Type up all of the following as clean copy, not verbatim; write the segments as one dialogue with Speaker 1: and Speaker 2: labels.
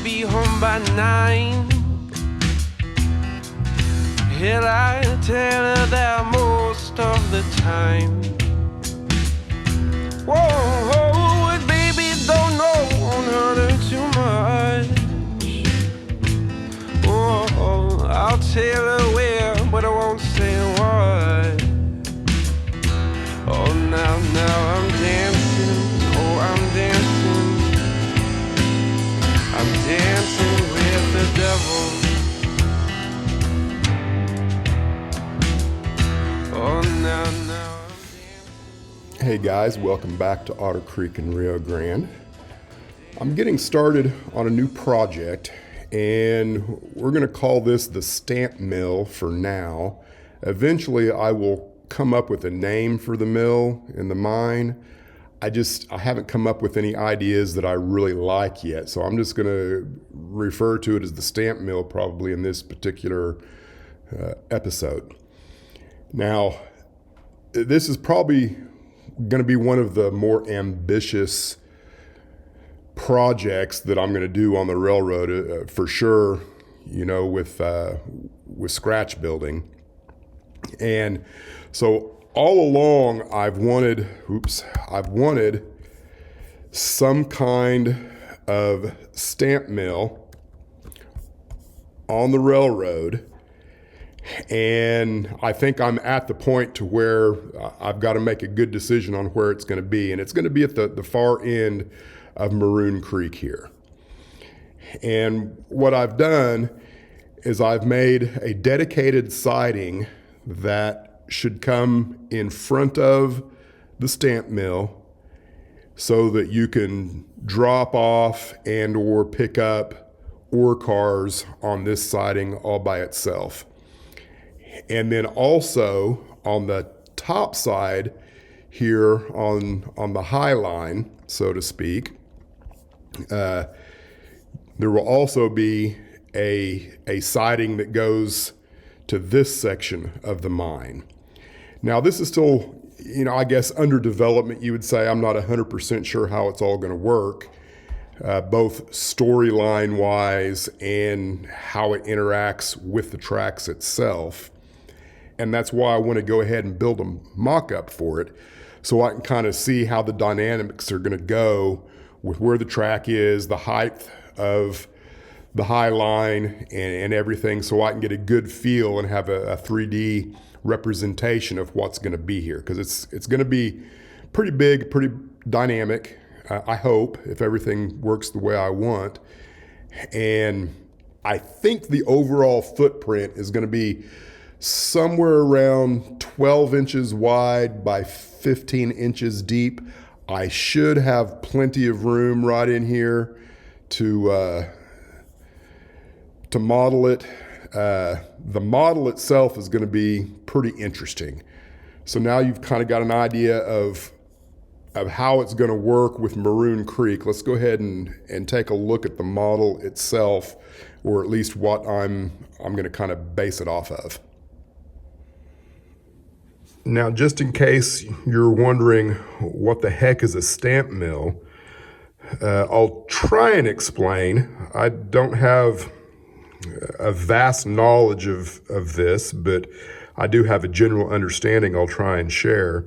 Speaker 1: be home by 9. Hell, I tell her that most of the time. Whoa, baby, don't know her too much. Whoa, I'll tell her where, but I won't say what. Oh, now I'm dancing. Oh, I'm dancing. I'm dancing with the devil. Oh, now.
Speaker 2: Hey guys, welcome back to Otter Creek in Rio Grande. I'm getting started on a new project, and we're going to call this the stamp mill for now. Eventually, I will come up with a name for the mill and the mine. I haven't come up with any ideas that I really like yet, so I'm just going to refer to it as the stamp mill probably in this particular episode. Now, this is probably going to be one of the more ambitious projects that I'm going to do on the railroad for sure, with scratch building. And so all along I've wanted some kind of stamp mill on the railroad. And I think I'm at the point to where I've got to make a good decision on where it's going to be. And it's going to be at the far end of Maroon Creek here. And what I've done is I've made a dedicated siding that should come in front of the stamp mill so that you can drop off and or pick up ore cars on this siding all by itself. And then also on the top side here on the high line, so to speak, there will also be a siding that goes to this section of the mine. Now this is still, I guess under development, you would say. I'm not 100% sure how it's all going to work, both storyline wise and how it interacts with the tracks itself. And that's why I want to go ahead and build a mock-up for it so I can kind of see how the dynamics are going to go with where the track is, the height of the high line and everything, so I can get a good feel and have a 3D representation of what's going to be here. Because it's going to be pretty big, pretty dynamic, I hope, if everything works the way I want. And I think the overall footprint is going to be somewhere around 12 inches wide by 15 inches deep. I should have plenty of room right in here to model it. The model itself is going to be pretty interesting. So now you've kind of got an idea of how it's going to work with Maroon Creek. Let's go ahead and take a look at the model itself, or at least what I'm going to kind of base it off of. Now, just in case you're wondering what the heck is a stamp mill, I'll try and explain. I don't have a vast knowledge of this, but I do have a general understanding I'll try and share.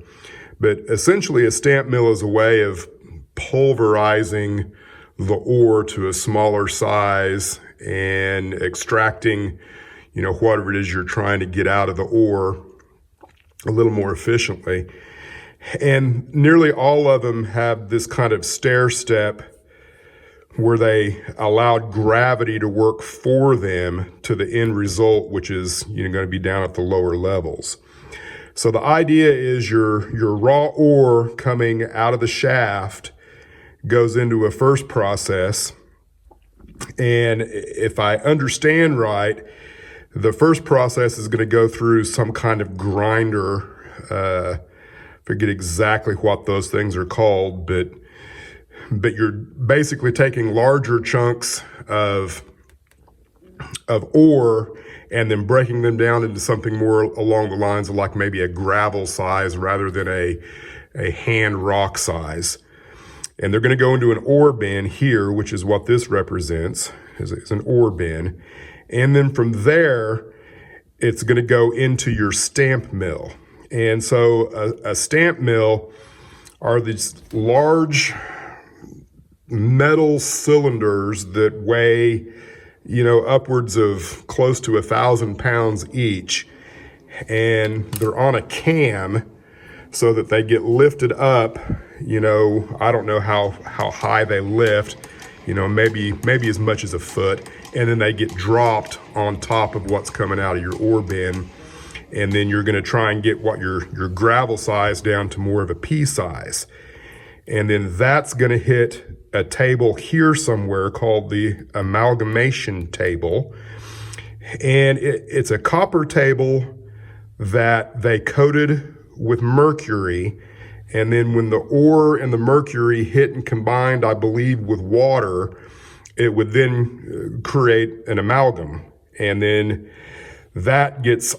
Speaker 2: But essentially, a stamp mill is a way of pulverizing the ore to a smaller size and extracting, whatever it is you're trying to get out of the ore a little more efficiently. And nearly all of them have this kind of stair step where they allowed gravity to work for them to the end result, which is going to be down at the lower levels. So the idea is your raw ore coming out of the shaft goes into a first process. And if I understand right, the first process is going to go through some kind of grinder. Forget exactly what those things are called, but you're basically taking larger chunks of ore and then breaking them down into something more along the lines of like maybe a gravel size rather than a hand rock size. And they're going to go into an ore bin here, which is what this represents, is an ore bin. And then from there, it's going to go into your stamp mill. And so a stamp mill are these large metal cylinders that weigh, upwards of close to 1,000 pounds each. And they're on a cam so that they get lifted up. I don't know how high they lift, maybe as much as a foot. And then they get dropped on top of what's coming out of your ore bin. And then you're going to try and get what your gravel size down to more of a pea size. And then that's going to hit a table here somewhere called the amalgamation table. And it's a copper table that they coated with mercury. And then when the ore and the mercury hit and combined, I believe, with water, it would then create an amalgam. And then that gets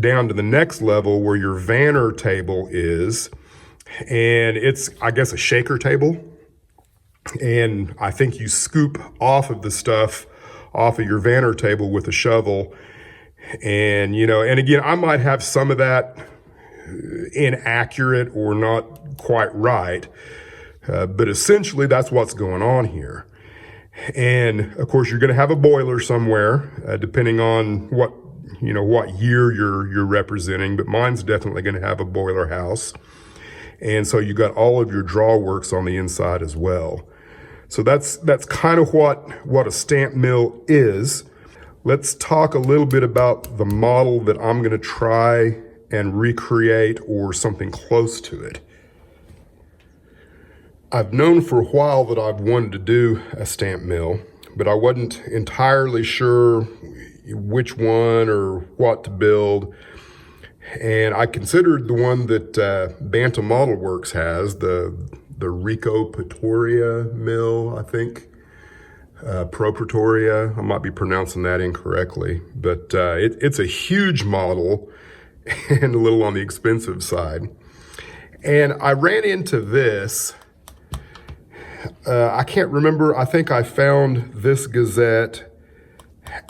Speaker 2: down to the next level where your vanner table is. And it's, I guess, a shaker table. And I think you scoop off of the stuff off of your vanner table with a shovel. And, and again, I might have some of that inaccurate or not quite right. But essentially, that's what's going on here. And of course, you're going to have a boiler somewhere, depending on what year you're representing. But mine's definitely going to have a boiler house. And so you got all of your drawworks on the inside as well. So that's kind of what a stamp mill is. Let's talk a little bit about the model that I'm going to try and recreate, or something close to it. I've known for a while that I've wanted to do a stamp mill, but I wasn't entirely sure which one or what to build. And I considered the one that Bantam Model Works has, the Rico Pretoria mill, I think. Pro Pretoria, I might be pronouncing that incorrectly, but it's a huge model and a little on the expensive side. And I ran into this. I can't remember. I think I found this Gazette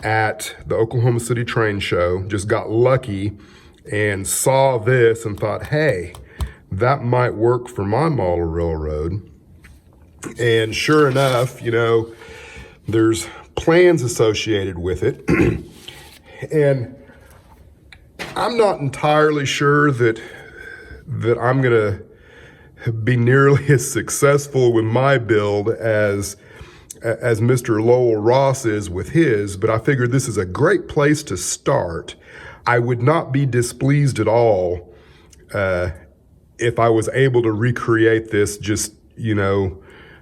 Speaker 2: at the Oklahoma City train show, just got lucky and saw this and thought, hey, that might work for my model railroad. And sure enough, there's plans associated with it. And I'm not entirely sure that I'm going to be nearly as successful with my build as Mr. Lowell Ross is with his, but I figured this is a great place to start. I would not be displeased at all if I was able to recreate this just,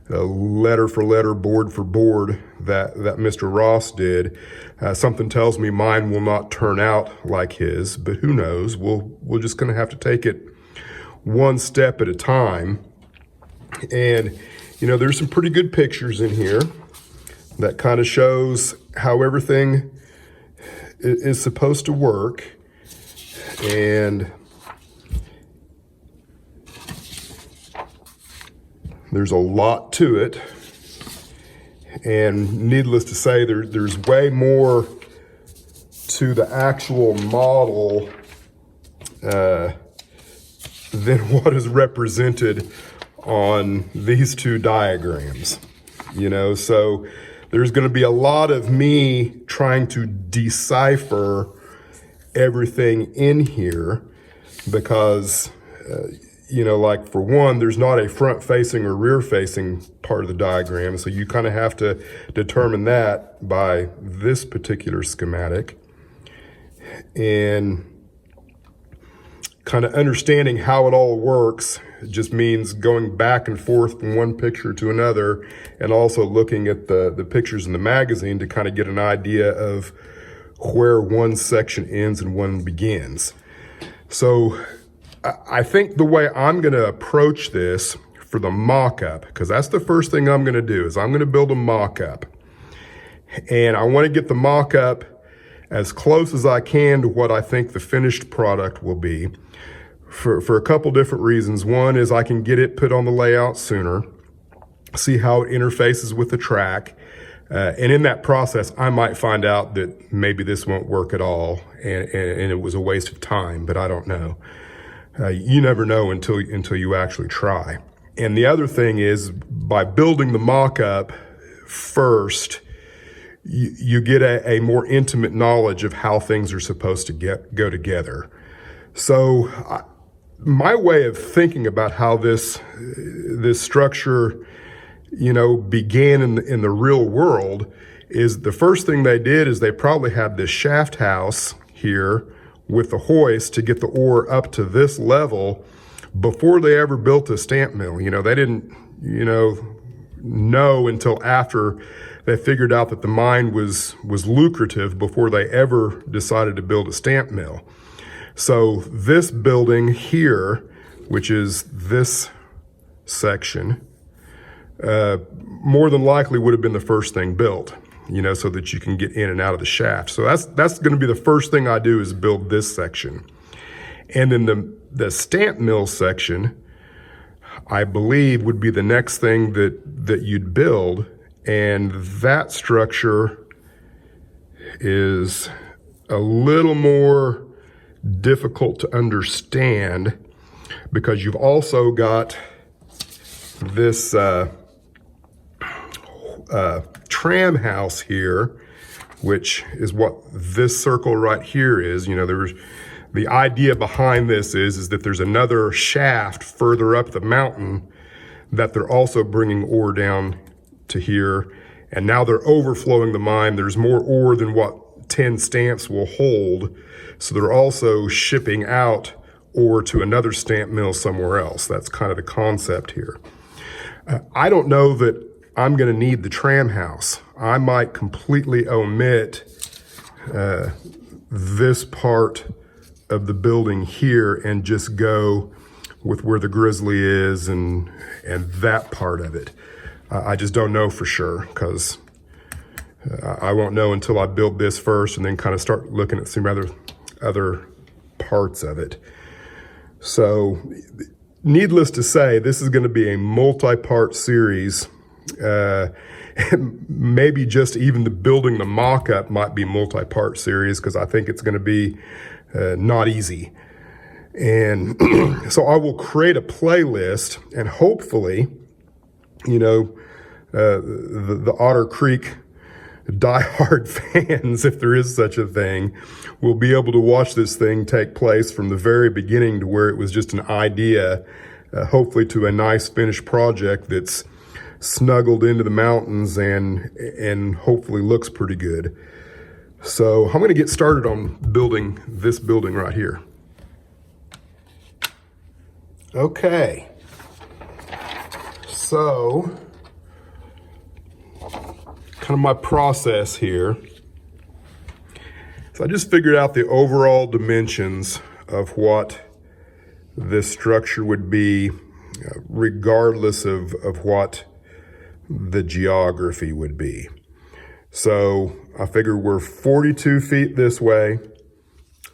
Speaker 2: letter for letter, board for board that Mr. Ross did. Something tells me mine will not turn out like his, but who knows? We're just going to have to take it one step at a time. And, there's some pretty good pictures in here that kind of shows how everything is supposed to work. And there's a lot to it. And needless to say, there's way more to the actual model than what is represented on these two diagrams. So there's going to be a lot of me trying to decipher everything in here because, like for one, there's not a front-facing or rear-facing part of the diagram, so you kind of have to determine that by this particular schematic. And kind of understanding how it all works just means going back and forth from one picture to another, and also looking at the pictures in the magazine to kind of get an idea of where one section ends and one begins. So I think the way I'm going to approach this for the mock-up, because that's the first thing I'm going to do, is I'm going to build a mock-up. And I want to get the mock-up as close as I can to what I think the finished product will be for a couple different reasons. One is I can get it put on the layout sooner. see how it interfaces with the track. And in that process, I might find out that maybe this won't work at all, and it was a waste of time, but I don't know. You never know until you actually try. And the other thing is, by building the mock-up first, you get a more intimate knowledge of how things are supposed to go together. So my way of thinking about how this structure, began in the real world is the first thing they did is they probably had this shaft house here with the hoist to get the ore up to this level before they ever built a stamp mill. They didn't, know until after they figured out that the mine was lucrative before they ever decided to build a stamp mill. So this building here, which is this section, more than likely would have been the first thing built, so that you can get in and out of the shaft. So that's going to be the first thing I do is build this section. And then the stamp mill section, I believe, would be the next thing that you'd build. And that structure is a little more difficult to understand because you've also got this tram house here, which is what this circle right here is. The idea behind this is that there's another shaft further up the mountain that they're also bringing ore down to here, and now they're overflowing the mine. There's more ore than what 10 stamps will hold, so they're also shipping out ore to another stamp mill somewhere else. That's kind of the concept here. I don't know that I'm going to need the tram house. I might completely omit this part of the building here and just go with where the grizzly is and that part of it. I just don't know for sure because I won't know until I build this first and then kind of start looking at some other parts of it. So needless to say, this is going to be a multi-part series. Maybe just even building the mock-up might be multi-part series because I think it's going to be not easy. And so I will create a playlist and hopefully, the Otter Creek diehard fans, if there is such a thing, will be able to watch this thing take place from the very beginning to where it was just an idea, hopefully to a nice finished project that's snuggled into the mountains and hopefully looks pretty good. So I'm going to get started on building this building right here. Okay. So kind of my process here. So I just figured out the overall dimensions of what this structure would be, regardless of what the geography would be. So I figure we're 42 feet this way,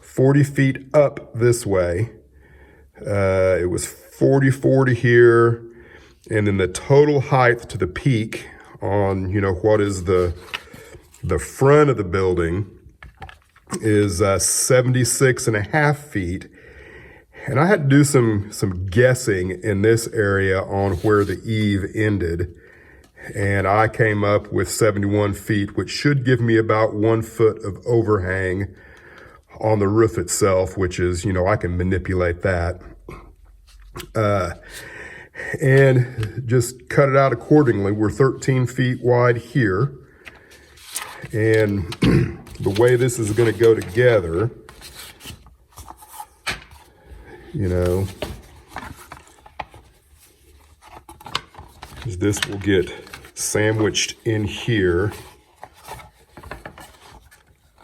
Speaker 2: 40 feet up this way. It was 44 to here, and then the total height to the peak on, what is the front of the building is 76.5 feet. And I had to do some guessing in this area on where the eave ended. And I came up with 71 feet, which should give me about 1 foot of overhang on the roof itself, which is, I can manipulate that. And just cut it out accordingly. We're 13 feet wide here. And the way this is going to go together, is this will get sandwiched in here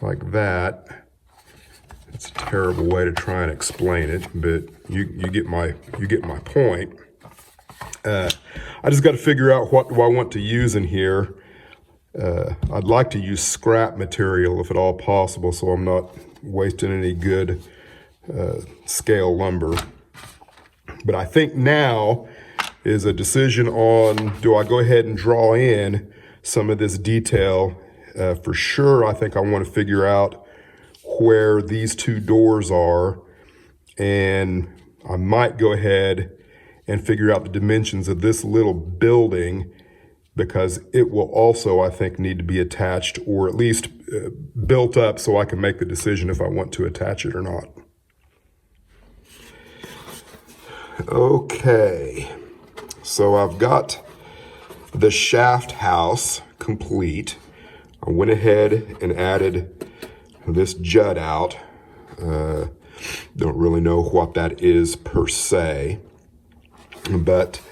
Speaker 2: like that. It's a terrible way to try and explain it, but you get my point. I just got to figure out what do I want to use in here. I'd like to use scrap material if at all possible, so I'm not wasting any good scale lumber. But I think now is a decision on, do I go ahead and draw in some of this detail? For sure, I think I want to figure out where these two doors are, and I might go ahead and figure out the dimensions of this little building, because it will also, I think, need to be attached, or at least built up, so I can make the decision if I want to attach it or not. Okay, so I've got the shaft house complete. I went ahead and added this jut out. Don't really know what that is per se, but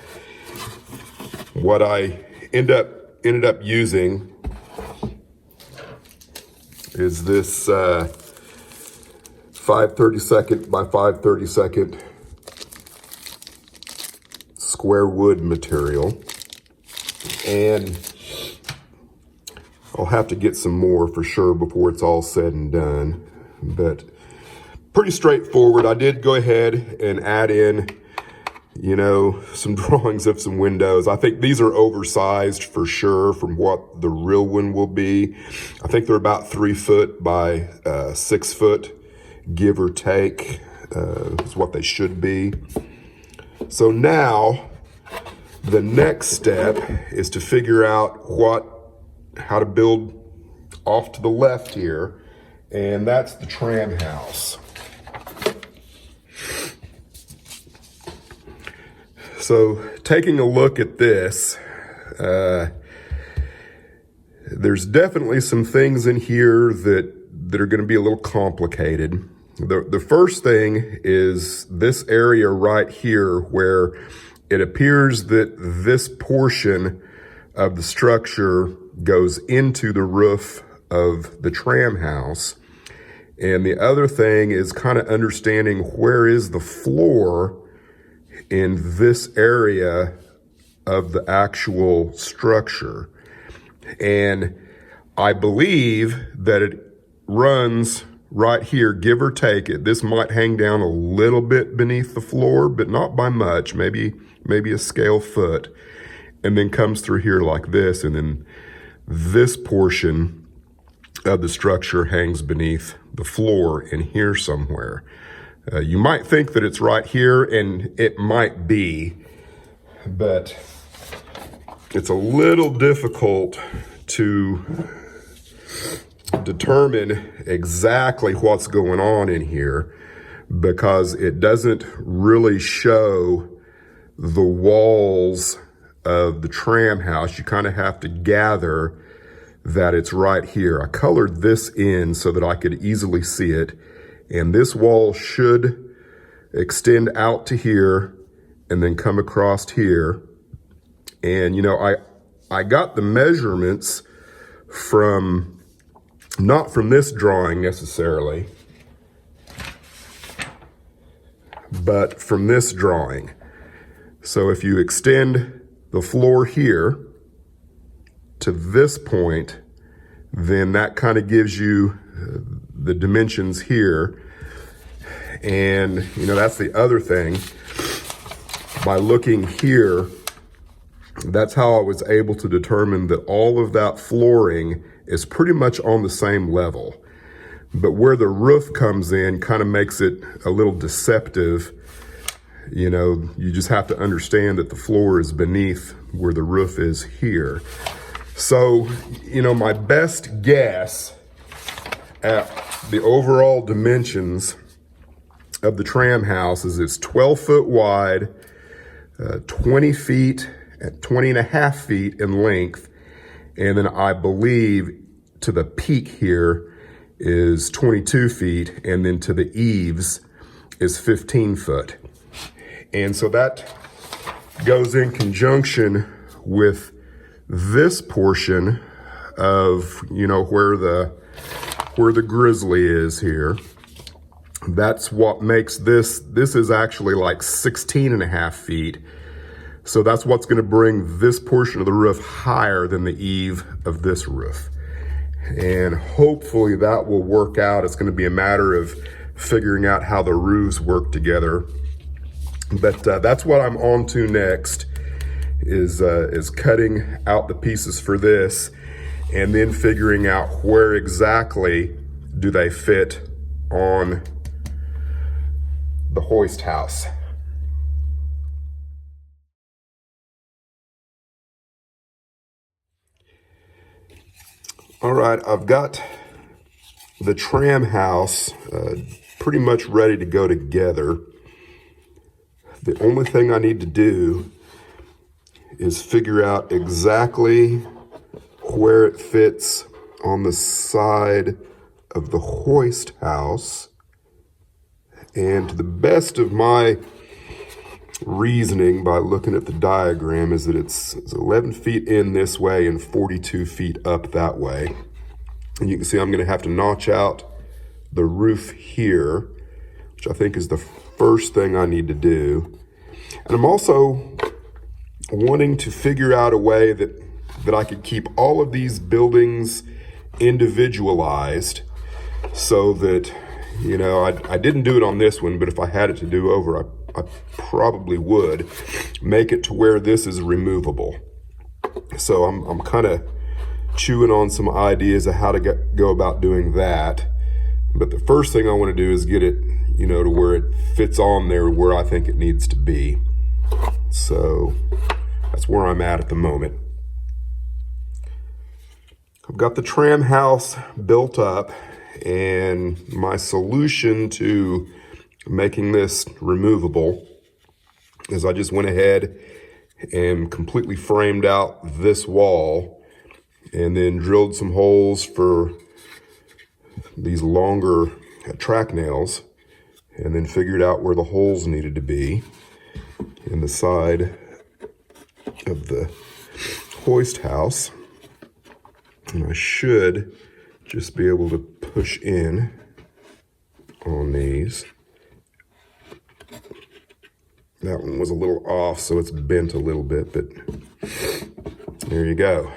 Speaker 2: what I ended up using is this 5/32 by 5/32 square wood material, and I'll have to get some more for sure before it's all said and done, but pretty straightforward. I did go ahead and add in, you know, some drawings of some windows. I think these are oversized for sure from what the real one will be. I think they're about 3 foot by 6 foot, give or take, is what they should be. So now the next step is to figure out how to build off to the left here, and that's the tram house. So taking a look at this, there's definitely some things in here that are going to be a little complicated. The first thing is this area right here, where it appears that this portion of the structure goes into the roof of the tram house. And the other thing is kind of understanding where is the floor in this area of the actual structure. And I believe that it runs right here, give or take it. This might hang down a little bit beneath the floor, but not by much, maybe a scale foot, and then comes through here like this, and then this portion of the structure hangs beneath the floor in here somewhere. You might think that it's right here, and it might be, but it's a little difficult to determine exactly what's going on in here, because it doesn't really show the walls of the tram house. You kind of have to gather that it's right here. I colored this in so that I could easily see it, and this wall should extend out to here and then come across here. And you know, I got the measurements from, not from this drawing necessarily, but from this drawing. So if you extend the floor here to this point, then that kind of gives you the dimensions here. And you know, that's the other thing. By looking here, that's how I was able to determine that all of that flooring is pretty much on the same level. But where the roof comes in kind of makes it a little deceptive. You know, you just have to understand that the floor is beneath where the roof is here. So, you know, my best guess at the overall dimensions of the tram house is it's 12 foot wide, 20 feet, 20 and a half feet in length. And then I believe to the peak here is 22 feet. And then to the eaves is 15 foot. And so that goes in conjunction with this portion of, you know, where the grizzly is here. That's what makes this is actually like 16 and a half feet. So that's what's going to bring this portion of the roof higher than the eave of this roof. And hopefully that will work out. It's going to be a matter of figuring out how the roofs work together. But that's what I'm on to next, is cutting out the pieces for this and then figuring out where exactly do they fit on the hoist house. All right, I've got the tram house pretty much ready to go together. The only thing I need to do is figure out exactly where it fits on the side of the hoist house. And to the best of my reasoning by looking at the diagram is that it's 11 feet in this way and 42 feet up that way. And you can see I'm going to have to notch out the roof here, which I think is the first thing I need to do. And I'm also wanting to figure out a way that I could keep all of these buildings individualized so that, you know, I didn't do it on this one, but if I had it to do over, I probably would make it to where this is removable. So I'm kind of chewing on some ideas of how to go about doing that. But the first thing I want to do is get it, you know, to where it fits on there where I think it needs to be. So that's where I'm at the moment. I've got the tram house built up, and my solution to making this removable is I just went ahead and completely framed out this wall and then drilled some holes for these longer track nails, and then figured out where the holes needed to be in the side of the hoist house. And I should just be able to push in on these. That one was a little off, so it's bent a little bit, but there you go.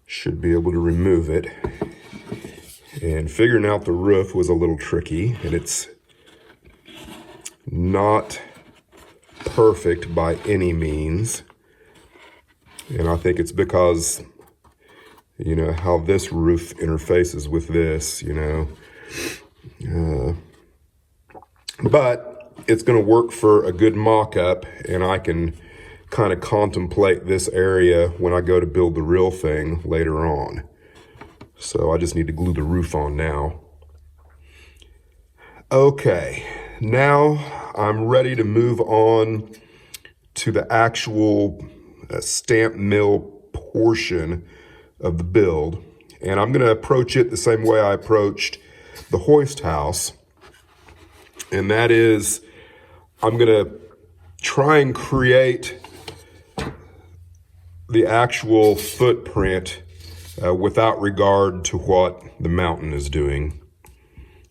Speaker 2: Should be able to remove it. And figuring out the roof was a little tricky, and it's not perfect by any means. And I think it's because, you know, how this roof interfaces with this, you know. But it's going to work for a good mock-up, and I can kind of contemplate this area when I go to build the real thing later on. So I just need to glue the roof on now. Okay, now I'm ready to move on to the actual stamp mill portion of the build. And I'm going to approach it the same way I approached the hoist house. And that is, I'm going to try and create the actual footprint without regard to what the mountain is doing,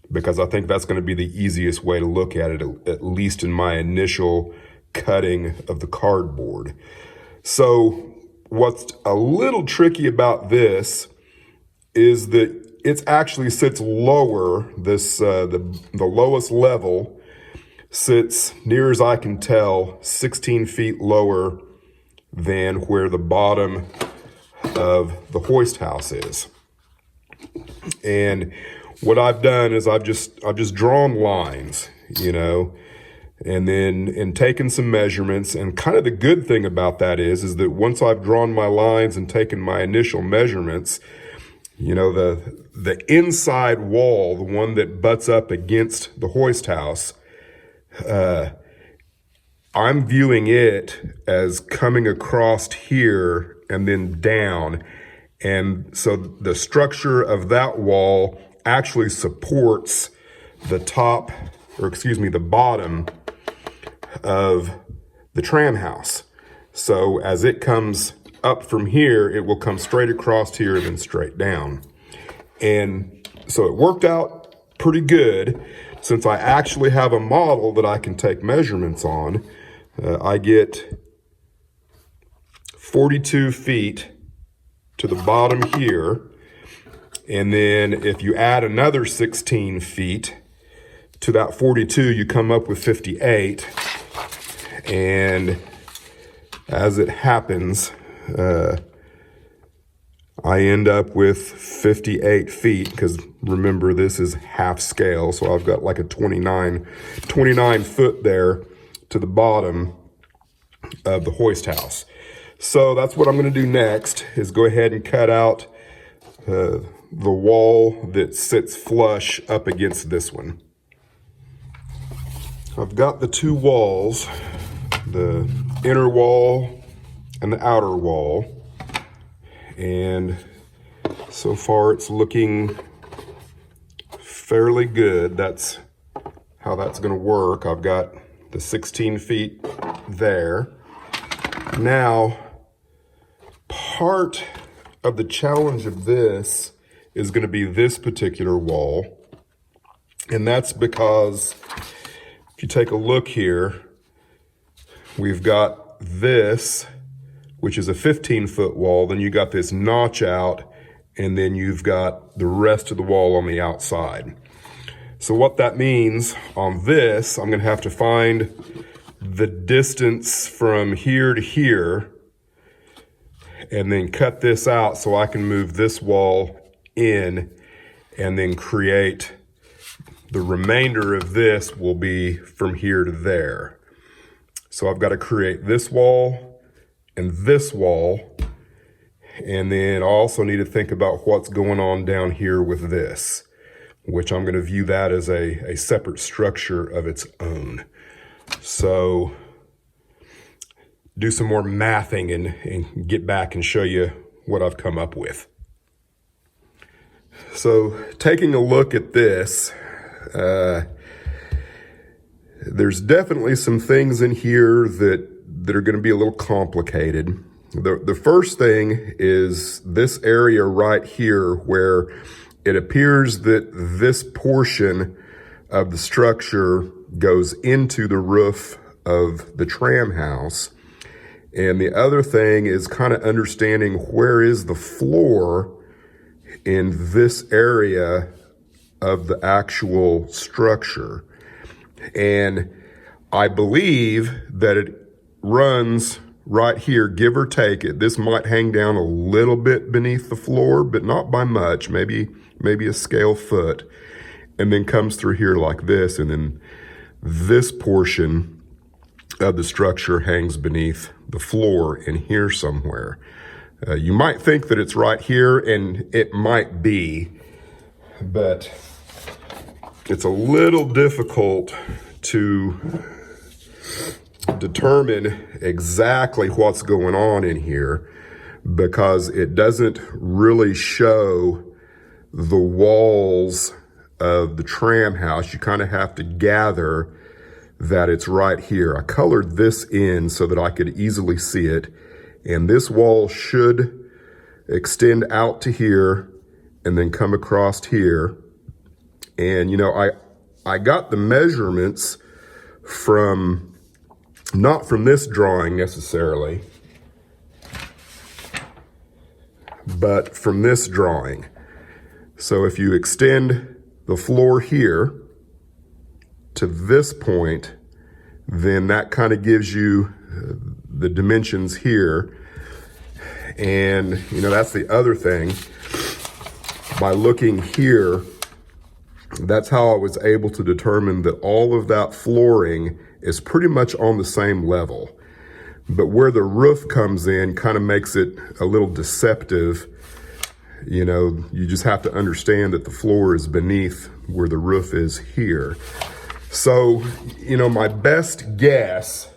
Speaker 2: because I think that's going to be the easiest way to look at it, at least in my initial cutting of the cardboard. So what's a little tricky about this is that it actually sits lower. This the lowest level sits, near as I can tell, 16 feet lower than where the bottom of the hoist house is. And what I've done is I've just drawn lines, you know, and then taken some measurements. And kind of the good thing about that is that once I've drawn my lines and taken my initial measurements, you know, the inside wall, the one that butts up against the hoist house, I'm viewing it as coming across here and then down. And so the structure of that wall actually supports the top, or excuse me, the bottom of the tram house. So as it comes up from here, it will come straight across here and then straight down. And so it worked out pretty good. Since I actually have a model that I can take measurements on, I get 42 feet to the bottom here. And then if you add another 16 feet to that 42, you come up with 58. And as it happens, I end up with 58 feet, because remember, this is half scale, so I've got like a 29 foot there to the bottom of the hoist house. So that's what I'm going to do next, is go ahead and cut out the wall that sits flush up against this one. I've got the two walls, the inner wall and the outer wall, and so far it's looking fairly good. That's how that's going to work. I've got the 16 feet there. Now, part of the challenge of this is going to be this particular wall, and that's because if you take a look here, we've got this, which is a 15-foot wall, then you got this notch out, and then you've got the rest of the wall on the outside. So what that means on this, I'm gonna have to find the distance from here to here, and then cut this out so I can move this wall in, and then create the remainder of this will be from here to there. So I've got to create this wall and this wall, and then I also need to think about what's going on down here with this, which I'm going to view that as a separate structure of its own. So do some more mathing and get back and show you what I've come up with. So taking a look at this, there's definitely some things in here that are going to be a little complicated. The first thing is this area right here, where it appears that this portion of the structure goes into the roof of the tram house. And the other thing is kind of understanding where is the floor in this area of the actual structure. And I believe that it runs right here, give or take it. This might hang down a little bit beneath the floor, but not by much, maybe a scale foot, and then comes through here like this, and then this portion of the structure hangs beneath the floor in here somewhere. You might think that it's right here, and it might be, but it's a little difficult to determine exactly what's going on in here, because it doesn't really show the walls of the tram house. You kind of have to gather that it's right here. I colored this in so that I could easily see it, and this wall should extend out to here and then come across here. And you know, I got the measurements from, not from this drawing necessarily, but from this drawing. So if you extend the floor here to this point, then that kind of gives you the dimensions here. And you know, that's the other thing. By looking here, that's how I was able to determine that all of that flooring is pretty much on the same level. But where the roof comes in kind of makes it a little deceptive. You know, you just have to understand that the floor is beneath where the roof is here. So, you know, my best guess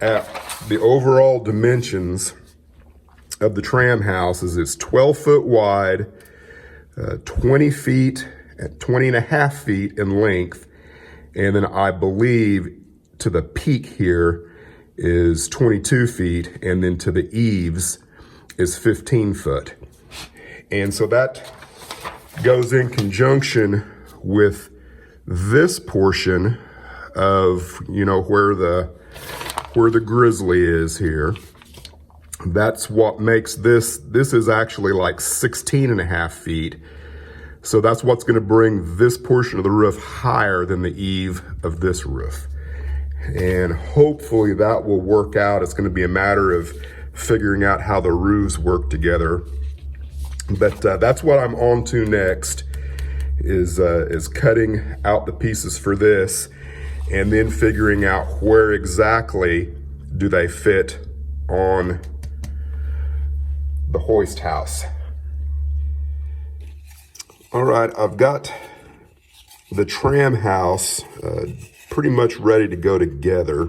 Speaker 2: at the overall dimensions of the tram house is it's 12 foot wide, 20 feet, at 20 and a half feet in length. And then I believe to the peak here is 22 feet, and then to the eaves is 15 foot. And so that goes in conjunction with this portion of, you know, where the grizzly is here. That's what makes this is actually like 16 and a half feet. So that's what's going to bring this portion of the roof higher than the eave of this roof. and hopefully that will work out. It's going to be a matter of figuring out how the roofs work together. But that's what I'm on to next, is cutting out the pieces for this and then figuring out where exactly do they fit on the hoist house. All right, I've got the tram house pretty much ready to go together.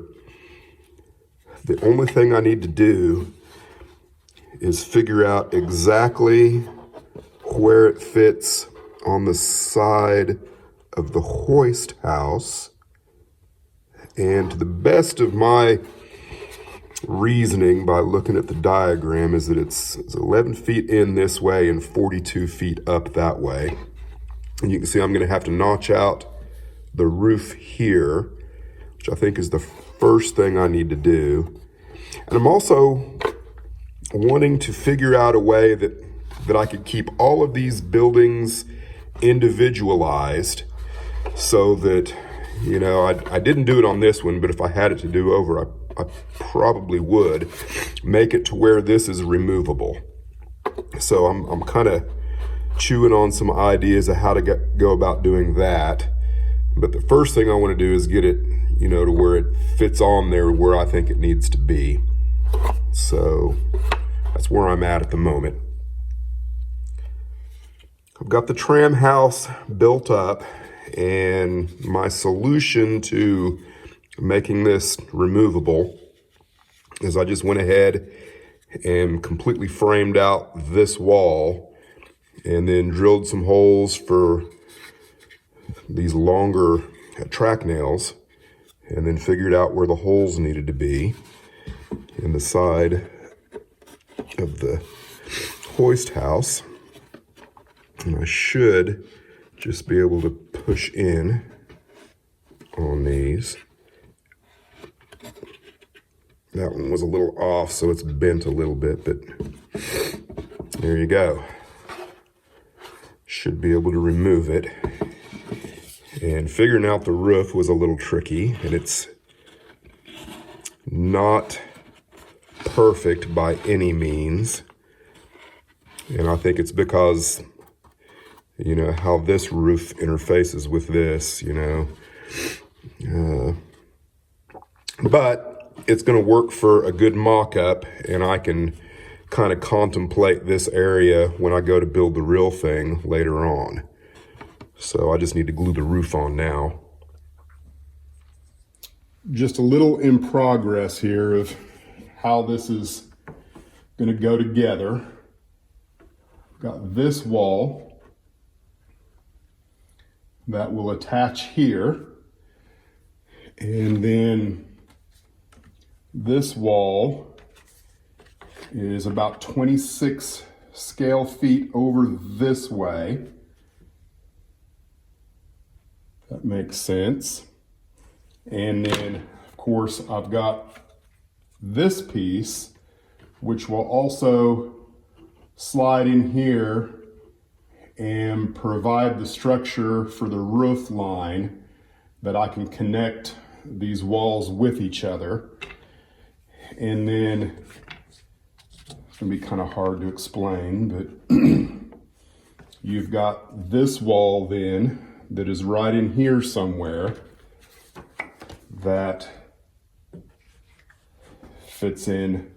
Speaker 2: The only thing I need to do is figure out exactly where it fits on the side of the hoist house. And to the best of my reasoning by looking at the diagram is that it's 11 feet in this way and 42 feet up that way. And you can see I'm going to have to notch out the roof here, which I think is the first thing I need to do. And I'm also wanting to figure out a way that I could keep all of these buildings individualized so that, you know, I didn't do it on this one, but if I had it to do over, I probably would make it to where this is removable. So I'm kind of chewing on some ideas of how to go about doing that. But the first thing I want to do is get it, you know, to where it fits on there where I think it needs to be. So that's where I'm at the moment. I've got the tram house built up, and my solution to making this removable is I just went ahead and completely framed out this wall and then drilled some holes for these longer track nails, and then figured out where the holes needed to be in the side of the hoist house. And I should just be able to push in on these. That one was a little off, so it's bent a little bit, but there you go. Should be able to remove it. And figuring out the roof was a little tricky, and it's not perfect by any means. And I think it's because, you know, how this roof interfaces with this, you know. But it's going to work for a good mock-up, and I can kind of contemplate this area when I go to build the real thing later on. So I just need to glue the roof on now. Just a little in progress here of how this is going to go together. Got this wall that will attach here, and then this wall is about 26 scale feet over this way. That makes sense. And then, of course, I've got this piece, which will also slide in here and provide the structure for the roof line that I can connect these walls with each other. And then, it's gonna be kind of hard to explain, but you've got this wall then that is right in here somewhere that fits in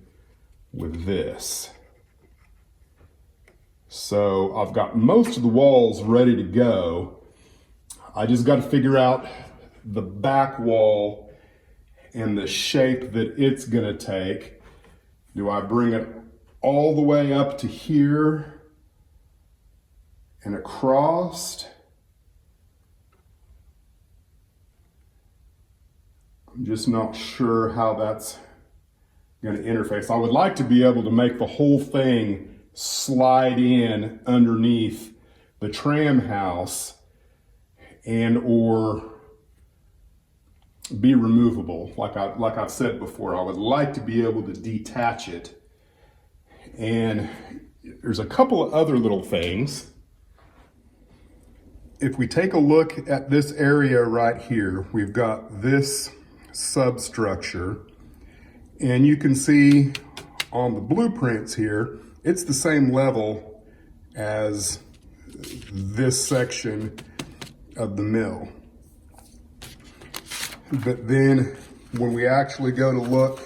Speaker 2: with this. So I've got most of the walls ready to go. I just got to figure out the back wall and the shape that it's gonna take. Do I bring it all the way up to here and across? I'm just not sure how that's going to interface. I would like to be able to make the whole thing slide in underneath the tram house and or be removable. Like I've said before, I would like to be able to detach it. And there's a couple of other little things. If we take a look at this area right here, we've got this substructure. And you can see on the blueprints here, it's the same level as this section of the mill. But then when we actually go to look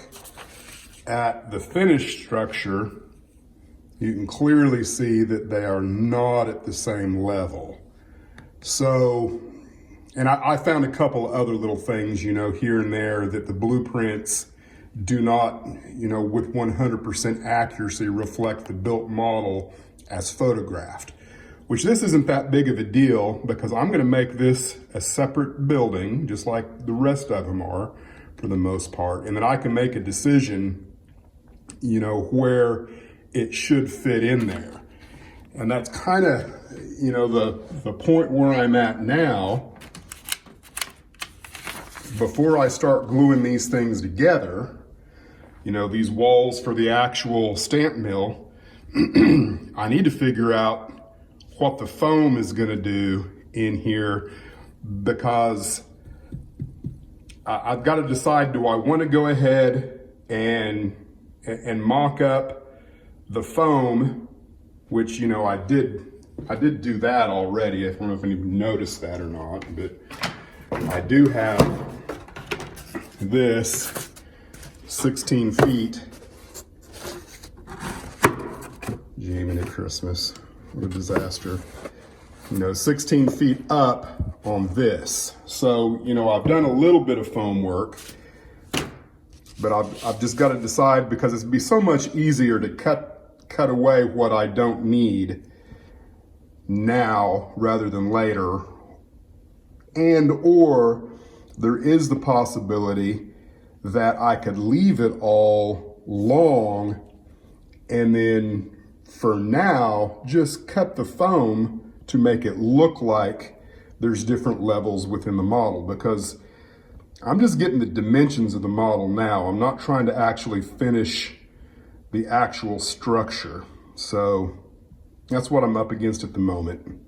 Speaker 2: at the finished structure, you can clearly see that they are not at the same level. So, and I found a couple of other little things, here and there that the blueprints do not, with 100% accuracy reflect the built model as photographed, which this isn't that big of a deal because I'm going to make this a separate building, just like the rest of them are for the most part. And then I can make a decision, where it should fit in there. And that's kind of, the point where I'm at now. Before I start gluing these things together, these walls for the actual stamp mill, I need to figure out what the foam is going to do in here, because I've got to decide, do I want to go ahead and mock up the foam, which, I did do that already. I don't know if anyone noticed that or not, but I do have this 16 feet. Jamie at Christmas, what a disaster. 16 feet up on this. So, I've done a little bit of foam work, but I've just got to decide, because it'd be so much easier to cut away what I don't need now rather than later. And or there is the possibility that I could leave it all long and then for now just cut the foam to make it look like there's different levels within the model, because I'm just getting the dimensions of the model now. I'm not trying to actually finish the actual structure. So that's what I'm up against at the moment.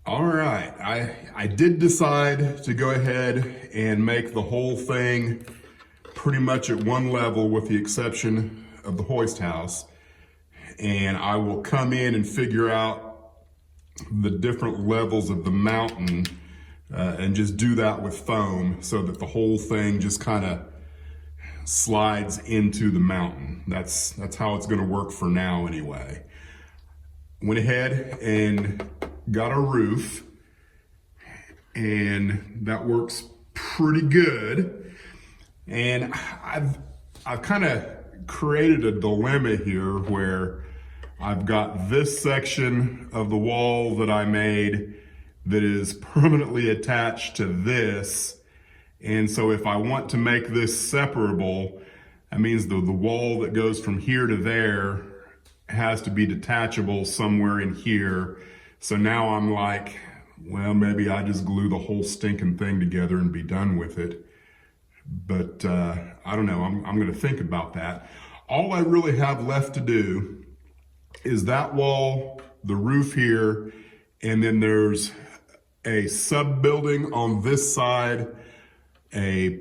Speaker 2: All right, I did decide to go ahead and make the whole thing pretty much at one level with the exception of the hoist house. And I will come in and figure out the different levels of the mountain and just do that with foam so that the whole thing just kind of slides into the mountain. That's how it's gonna work for now anyway. Went ahead and got a roof, and that works pretty good. And I've kind of created a dilemma here where I've got this section of the wall that I made that is permanently attached to this. And so if I want to make this separable, that means the wall that goes from here to there has to be detachable somewhere in here. So now I'm like, well, maybe I just glue the whole stinking thing together and be done with it. But I don't know, I'm gonna think about that. All I really have left to do is that wall, the roof here, and then there's a sub building on this side. I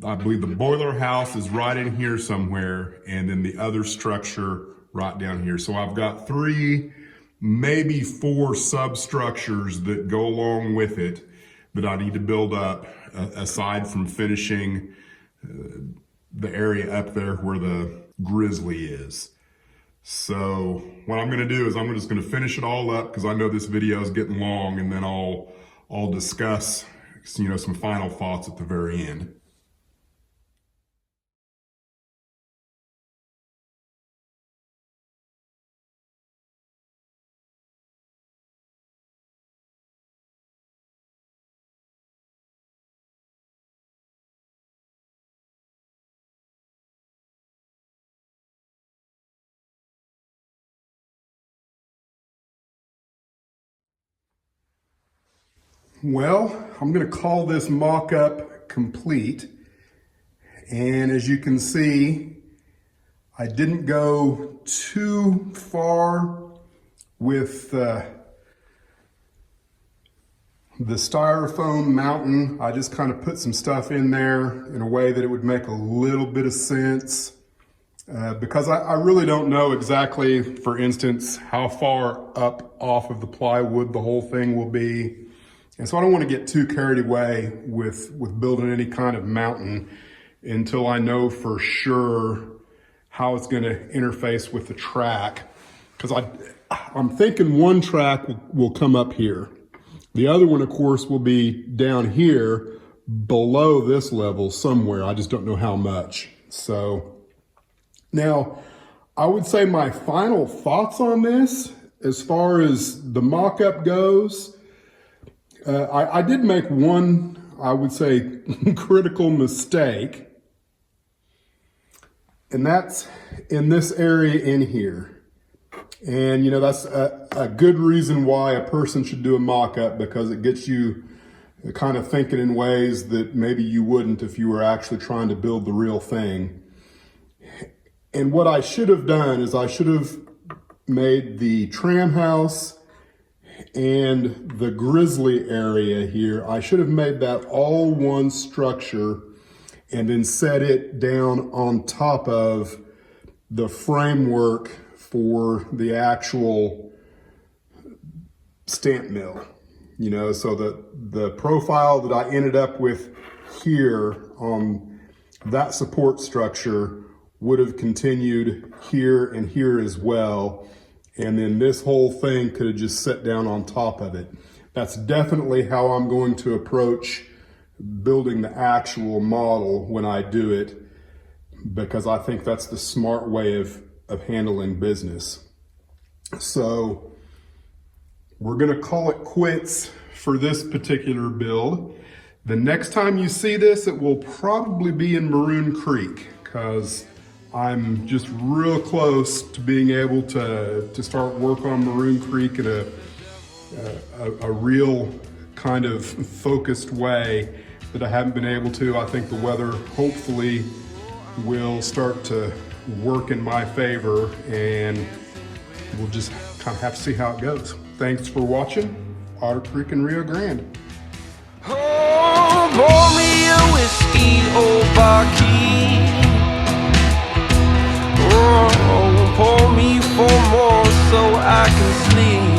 Speaker 2: believe the boiler house is right in here somewhere, and then the other structure right down here. So I've got 3, maybe 4 substructures that go along with it that I need to build up, aside from finishing the area up there where the grizzly is. So what I'm gonna do is I'm just gonna finish it all up, because I know this video is getting long, and then I'll discuss, some final thoughts at the very end. Well, I'm going to call this mock-up complete. And as you can see, I didn't go too far with the styrofoam mountain. I just kind of put some stuff in there in a way that it would make a little bit of sense. Because I really don't know exactly, for instance, how far up off of the plywood the whole thing will be. And so I don't want to get too carried away with building any kind of mountain until I know for sure how it's going to interface with the track. Because I'm thinking one track will come up here. The other one, of course, will be down here below this level somewhere. I just don't know how much. So now, I would say my final thoughts on this, as far as the mock-up goes, I did make one, I would say, critical mistake, and that's in this area in here. And, you know, that's a good reason why a person should do a mock-up, because it gets you kind of thinking in ways that maybe you wouldn't if you were actually trying to build the real thing. And what I should have done is I should have made the tram house and the grizzly area here, I should have made that all one structure and then set it down on top of the framework for the actual stamp mill. You know, so the profile that I ended up with here on that support structure would have continued here and here as well. And then this whole thing could have just set down on top of it. That's definitely how I'm going to approach building the actual model when I do it, because I think that's the smart way of handling business. So we're gonna call it quits for this particular build. The next time you see this, it will probably be in Maroon Creek, because I'm just real close to being able to start work on Maroon Creek in a real kind of focused way that I haven't been able to. I think the weather hopefully will start to work in my favor, and we'll just kind of have to see how it goes. Thanks for watching Otter Creek and Rio Grande.
Speaker 1: Oh, pour me a whiskey, old barkeep. Oh, pour me 4 more so I can sleep.